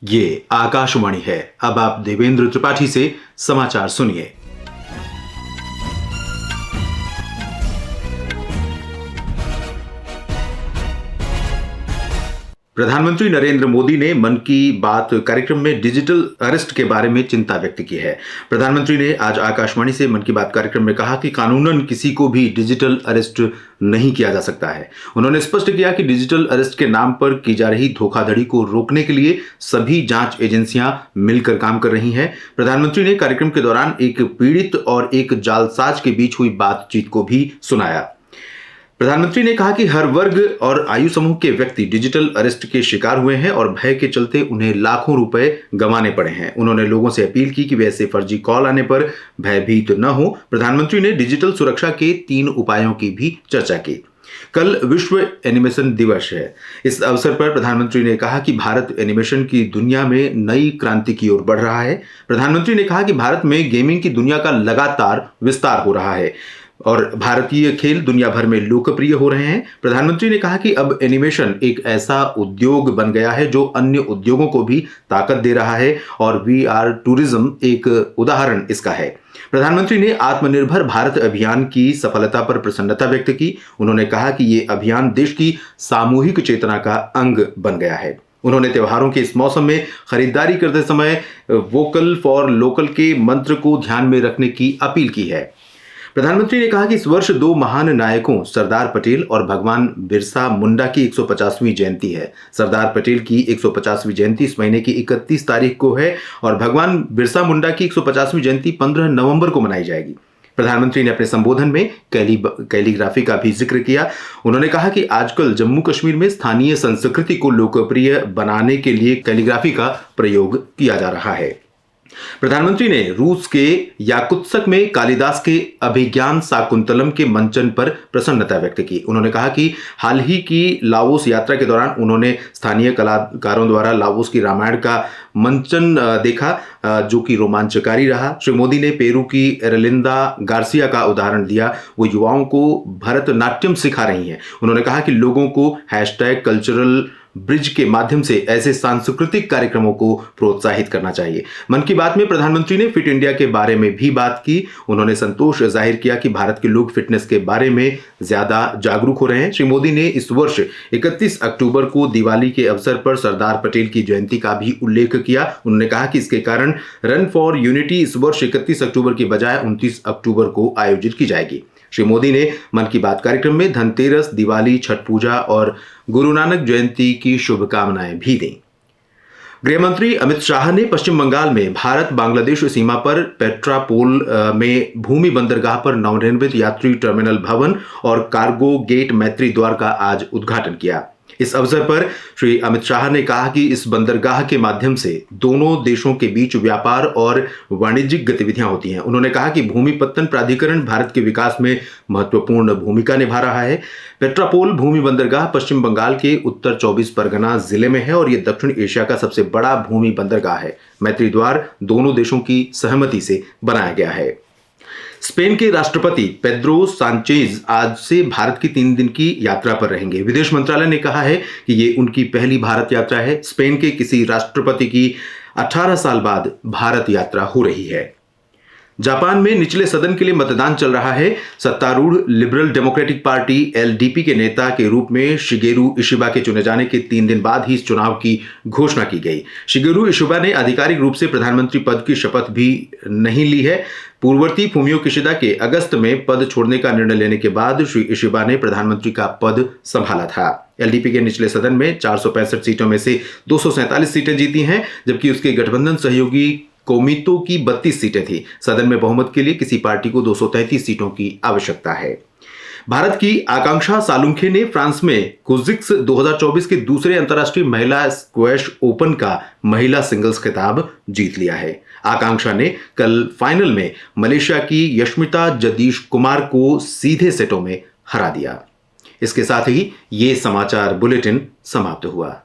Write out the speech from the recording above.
ये आकाशवाणी है। अब आप देवेंद्र त्रिपाठी से समाचार सुनिए। प्रधानमंत्री नरेंद्र मोदी ने मन की बात कार्यक्रम में डिजिटल अरेस्ट के बारे में चिंता व्यक्त की है। प्रधानमंत्री ने आज आकाशवाणी से मन की बात कार्यक्रम में कहा कि कानूनन किसी को भी डिजिटल अरेस्ट नहीं किया जा सकता है। उन्होंने स्पष्ट किया कि डिजिटल अरेस्ट के नाम पर की जा रही धोखाधड़ी को रोकने के लिए सभी जांच एजेंसियां मिलकर काम कर रही हैं। प्रधानमंत्री ने कार्यक्रम के दौरान एक पीड़ित और एक जालसाज के बीच हुई बातचीत को भी सुनाया। प्रधानमंत्री ने कहा कि हर वर्ग और आयु समूह के व्यक्ति डिजिटल अरेस्ट के शिकार हुए हैं और भय के चलते उन्हें लाखों रुपए गंवाने पड़े हैं। उन्होंने लोगों से अपील की कि वे ऐसे फर्जी कॉल आने पर भयभीत न हो। प्रधानमंत्री ने डिजिटल सुरक्षा के 3 उपायों की भी चर्चा की। कल विश्व एनिमेशन दिवस है। इस अवसर पर प्रधानमंत्री ने कहा कि भारत एनिमेशन की दुनिया में नई क्रांति की ओर बढ़ रहा है। प्रधानमंत्री ने कहा कि भारत में गेमिंग की दुनिया का लगातार विस्तार हो रहा है और भारतीय खेल दुनिया भर में लोकप्रिय हो रहे हैं। प्रधानमंत्री ने कहा कि अब एनिमेशन एक ऐसा उद्योग बन गया है जो अन्य उद्योगों को भी ताकत दे रहा है और VR टूरिज्म एक उदाहरण इसका है। प्रधानमंत्री ने आत्मनिर्भर भारत अभियान की सफलता पर प्रसन्नता व्यक्त की। उन्होंने कहा कि ये अभियान देश की सामूहिक चेतना का अंग बन गया है। उन्होंने त्योहारों के इस मौसम में खरीदारी करते समय वोकल फॉर लोकल के मंत्र को ध्यान में रखने की अपील की है। प्रधानमंत्री ने कहा कि इस वर्ष 2 महान नायकों सरदार पटेल और भगवान बिरसा मुंडा की 150वीं जयंती है। सरदार पटेल की 150वीं जयंती इस महीने की 31 तारीख को है और भगवान बिरसा मुंडा की 150वीं जयंती 15 नवंबर को मनाई जाएगी। प्रधानमंत्री ने अपने संबोधन में कैलीग्राफी का भी जिक्र किया। उन्होंने कहा कि आजकल जम्मू कश्मीर में स्थानीय संस्कृति को लोकप्रिय बनाने के लिए कैलीग्राफी का प्रयोग किया जा रहा है। प्रधानमंत्री ने रूस के याकुत्स्क में कालिदास के अभिज्ञान शाकुंतलम के मंचन पर प्रसन्नता व्यक्त की। उन्होंने कहा कि हाल ही की लाओस यात्रा के दौरान उन्होंने स्थानीय कलाकारों द्वारा लाओस की रामायण का मंचन देखा जो कि रोमांचकारी रहा। श्री मोदी ने पेरू की एरलिंदा गार्सिया का उदाहरण दिया। वो युवाओं को भरतनाट्यम सिखा रही हैं। उन्होंने कहा कि लोगों को #कल्चरल ब्रिज के माध्यम से ऐसे सांस्कृतिक कार्यक्रमों को प्रोत्साहित करना चाहिए। मन की बात में प्रधानमंत्री ने फिट इंडिया के बारे में भी बात की। उन्होंने संतोष जाहिर किया कि भारत के लोग फिटनेस के बारे में ज्यादा जागरूक हो रहे हैं। श्री मोदी ने इस वर्ष 31 अक्टूबर को दिवाली के अवसर पर सरदार पटेल की जयंती का भी उल्लेख किया। उन्होंने कहा कि इसके कारण रन फॉर यूनिटी इस वर्ष 31 अक्टूबर की बजाय 29 अक्टूबर को आयोजित की जाएगी। श्री मोदी ने मन की बात कार्यक्रम में धनतेरस, दिवाली, छठ पूजा और गुरु नानक जयंती की शुभकामनाएं भी दी। गृह मंत्री अमित शाह ने पश्चिम बंगाल में भारत बांग्लादेश सीमा पर पेट्रापोल में भूमि बंदरगाह पर नवनिर्मित यात्री टर्मिनल भवन और कार्गो गेट मैत्री द्वार का आज उद्घाटन किया। इस अवसर पर श्री अमित शाह ने कहा कि इस बंदरगाह के माध्यम से दोनों देशों के बीच व्यापार और वाणिज्यिक गतिविधियां होती हैं। उन्होंने कहा कि भूमिपत्तन प्राधिकरण भारत के विकास में महत्वपूर्ण भूमिका निभा रहा है। पेट्रापोल भूमि बंदरगाह पश्चिम बंगाल के उत्तर 24 परगना जिले में है और यह दक्षिण एशिया का सबसे बड़ा भूमि बंदरगाह है। मैत्री द्वार दोनों देशों की सहमति से बनाया गया है। स्पेन के राष्ट्रपति पेड्रो सांचेज आज से भारत की 3 दिन की यात्रा पर रहेंगे। विदेश मंत्रालय ने कहा है कि ये उनकी पहली भारत यात्रा है। स्पेन के किसी राष्ट्रपति की 18 साल बाद भारत यात्रा हो रही है। जापान में निचले सदन के लिए मतदान चल रहा है। सत्तारूढ़ लिबरल डेमोक्रेटिक पार्टी LDP के नेता के रूप में शिगेरू इशिबा के चुने जाने के 3 दिन बाद ही इस चुनाव की घोषणा की गई। शिगेरू इशिबा ने आधिकारिक रूप से प्रधानमंत्री पद की शपथ भी नहीं ली है। पूर्ववर्ती फूमियो किशिदा के अगस्त में पद छोड़ने का निर्णय लेने के बाद श्री इशिबा ने प्रधानमंत्री का पद संभाला था। LDP के निचले सदन में 465 सीटों में से 247 सीटें जीती हैं, जबकि उसके गठबंधन सहयोगी कोमितो की 32 सीटें थी। सदन में बहुमत के लिए किसी पार्टी को 233 सीटों की आवश्यकता है। भारत की आकांक्षा सालुंखे ने फ्रांस में कुजिक्स 2024 के दूसरे अंतर्राष्ट्रीय महिला स्क्वैश ओपन का महिला सिंगल्स खिताब जीत लिया है। आकांक्षा ने कल फाइनल में मलेशिया की यश्मिता जदीश कुमार को सीधे सेटों में हरा दिया। इसके साथ ही ये समाचार बुलेटिन समाप्त हुआ।